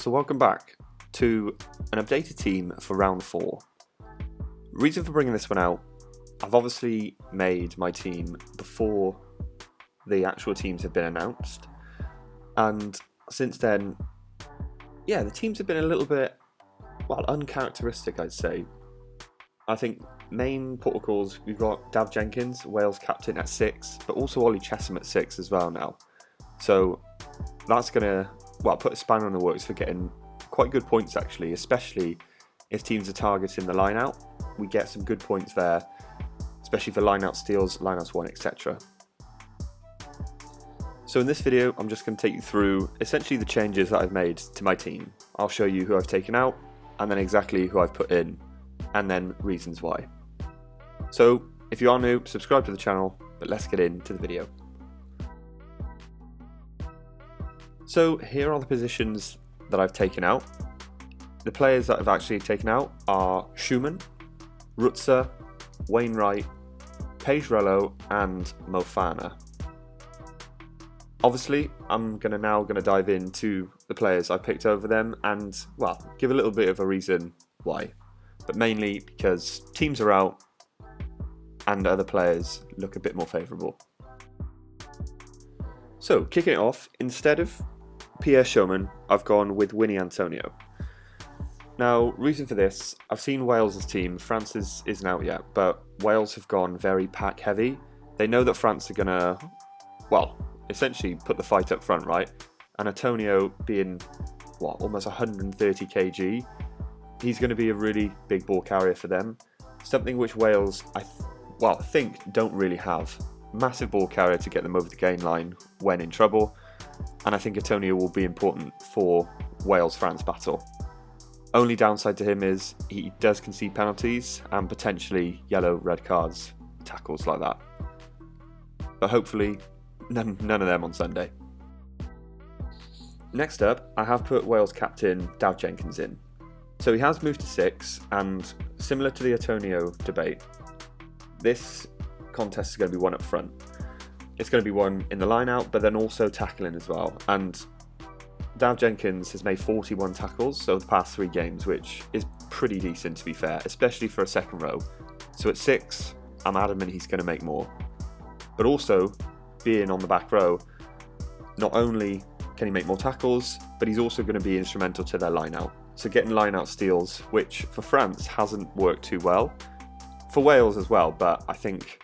So welcome back to an updated team for round 4. Reason for bringing this one out, I've obviously made my team before the actual teams have been announced, and since then, the teams have been a little bit, uncharacteristic, I'd say. I think main protocols, we've got Dav Jenkins, Wales captain at 6, but also Ollie Chesham at 6 as well now. So that's going to put a spanner in the works for getting quite good points actually, especially if teams are targeting the line out. We get some good points there, especially for line out steals, line outs won, etc. So in this video, I'm just going to take you through essentially the changes that I've made to my team. I'll show you who I've taken out, and then exactly who I've put in, and then reasons why. So if you are new, subscribe to the channel, but let's get into the video. So here are the positions that I've taken out. The players that I've actually taken out are Schumann, Rutzer, Wainwright, Pagerello and Mofana. Obviously, I'm now going to dive into the players I've picked over them and, give a little bit of a reason why. But mainly because teams are out and other players look a bit more favourable. So, kicking it off, instead of Pierre Schoeman, I've gone with Winnie Antonio. Now, reason for this, I've seen Wales' team. France isn't out yet, but Wales have gone very pack heavy. They know that France are going to, essentially put the fight up front, right? And Antonio being, almost 130 kg, he's going to be a really big ball carrier for them. Something which Wales, I think don't really have. Massive ball carrier to get them over the gain line when in trouble. And I think Antonio will be important for Wales-France battle. Only downside to him is he does concede penalties and potentially yellow, red cards, tackles like that. But hopefully none of them on Sunday. Next up, I have put Wales captain Dav Jenkins in. So he has moved to 6, and similar to the Antonio debate, this contest is going to be one up front. It's going to be one in the line out, but then also tackling as well. And Dav Jenkins has made 41 tackles over the past 3 games, which is pretty decent to be fair, especially for a second row. So at 6, I'm adamant he's going to make more. But also, being on the back row, not only can he make more tackles, but he's also going to be instrumental to their line out. So getting line out steals, which for France hasn't worked too well. For Wales as well, but I think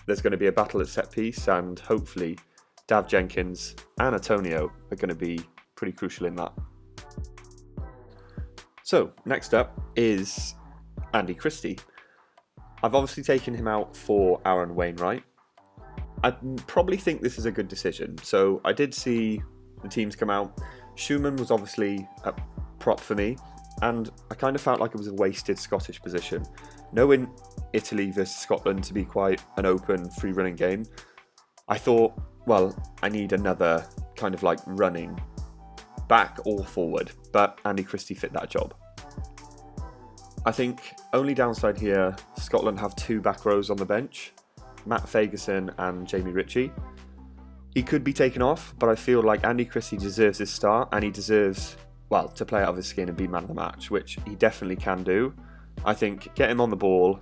there's going to be a battle at set piece, and hopefully Dav Jenkins and Antonio are going to be pretty crucial in that. So next up is Andy Christie. I've obviously taken him out for Aaron Wainwright. I probably think this is a good decision. So I did see the teams come out. Schumann was obviously a prop for me, and I kind of felt like it was a wasted Scottish position. Knowing Italy versus Scotland to be quite an open, free-running game, I thought, I need another kind of running back or forward, but Andy Christie fit that job. I think only downside here, Scotland have 2 back rows on the bench, Matt Fagerson and Jamie Ritchie. He could be taken off, but I feel like Andy Christie deserves his start, and he deserves, to play out of his skin and be man of the match, which he definitely can do. I think get him on the ball,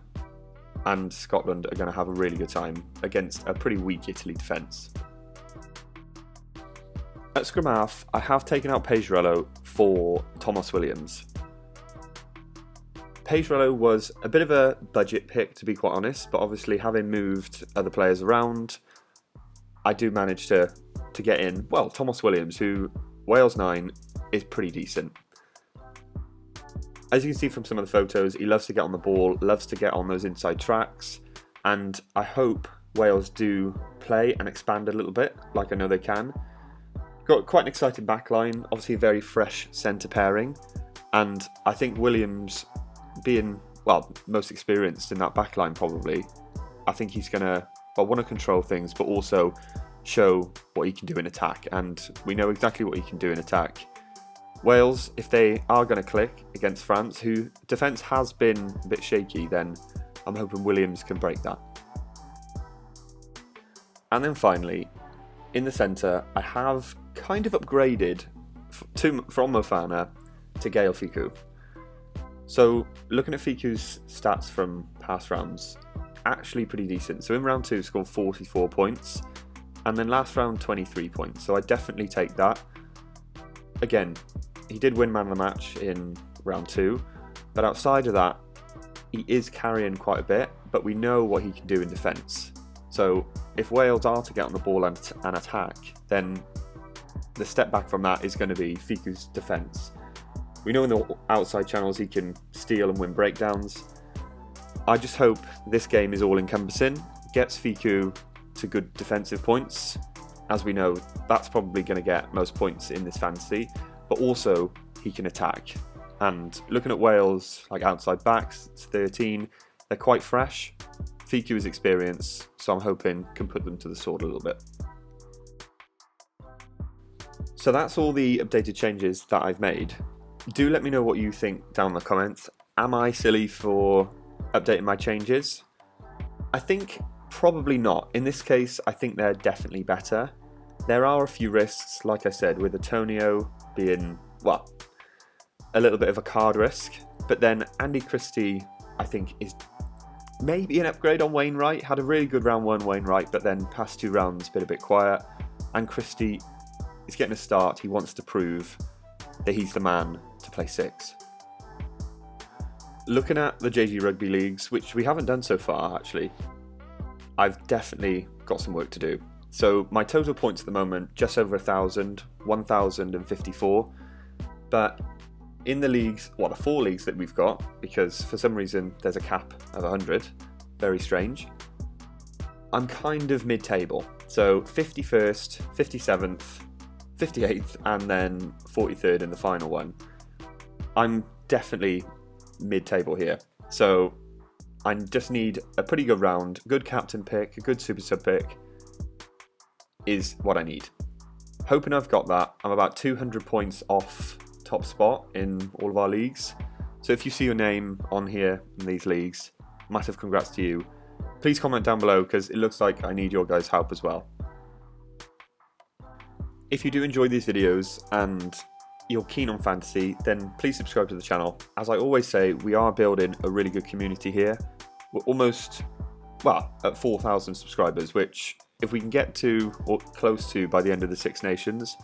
and Scotland are going to have a really good time against a pretty weak Italy defence. At scrum half, I have taken out Pagerello for Thomas Williams. Pagerello was a bit of a budget pick, to be quite honest, but obviously having moved other players around, I do manage to get in, Thomas Williams, who Wales 9 is pretty decent. As you can see from some of the photos, he loves to get on the ball, loves to get on those inside tracks, and I hope Wales do play and expand a little bit, like I know they can. Got quite an exciting backline, obviously a very fresh centre pairing, and I think Williams, being, most experienced in that backline probably, I think he's going to want to control things, but also show what he can do in attack, and we know exactly what he can do in attack. Wales, if they are going to click against France, who defence has been a bit shaky, then I'm hoping Williams can break that. And then finally, in the centre, I have kind of upgraded from Mofana to Gale Fiku. So looking at Fiku's stats from past rounds, actually pretty decent. So in round 2 scored 44 points, and then last round 23 points. So I definitely take that. Again, he did win man of the match in round 2, but outside of that, he is carrying quite a bit, but we know what he can do in defence. So if Wales are to get on the ball and attack, then the step back from that is going to be Fiku's defence. We know in the outside channels he can steal and win breakdowns. I just hope this game is all encompassing, gets Fiku to good defensive points. As we know, that's probably going to get most points in this fantasy, but also he can attack. And looking at Wales, like outside backs, it's 13, they're quite fresh. Fiku is experienced, so I'm hoping can put them to the sword a little bit. So that's all the updated changes that I've made. Do let me know what you think down in the comments. Am I silly for updating my changes? I think probably not. In this case, I think they're definitely better. There are a few risks, like I said, with Antonio being, well, a little bit of a card risk. But then Andy Christie, I think, is maybe an upgrade on Wainwright. Had a really good round 1 Wainwright, but then past 2 rounds been a bit quiet. And Christie is getting a start. He wants to prove that he's the man to play 6. Looking at the JG Rugby leagues, which we haven't done so far actually, I've definitely got some work to do. So my total points at the moment, just over 1,000, 1,054. But in the leagues, well, the 4 leagues that we've got, because for some reason there's a cap of 100, very strange, I'm kind of mid-table. So 51st, 57th, 58th, and then 43rd in the final one. I'm definitely mid-table here. So I just need a pretty good round, good captain pick, a good super sub pick is what I need. Hoping I've got that. I'm about 200 points off top spot in all of our leagues. So if you see your name on here in these leagues, massive congrats to you. Please comment down below because it looks like I need your guys' help as well. If you do enjoy these videos and you're keen on fantasy, then please subscribe to the channel. As I always say, we are building a really good community here. We're almost, well, at 4,000 subscribers, which if we can get to or close to by the end of the Six Nations,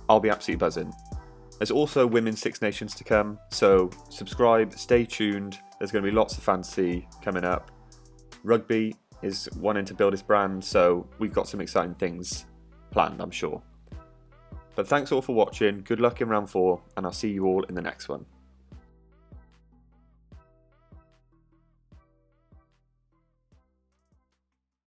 I'll be absolutely buzzing. There's also Women's Six Nations to come, so subscribe, stay tuned. There's going to be lots of fantasy coming up. Rugby is wanting to build its brand, so we've got some exciting things planned, I'm sure. But thanks all for watching, good luck in round 4, and I'll see you all in the next one.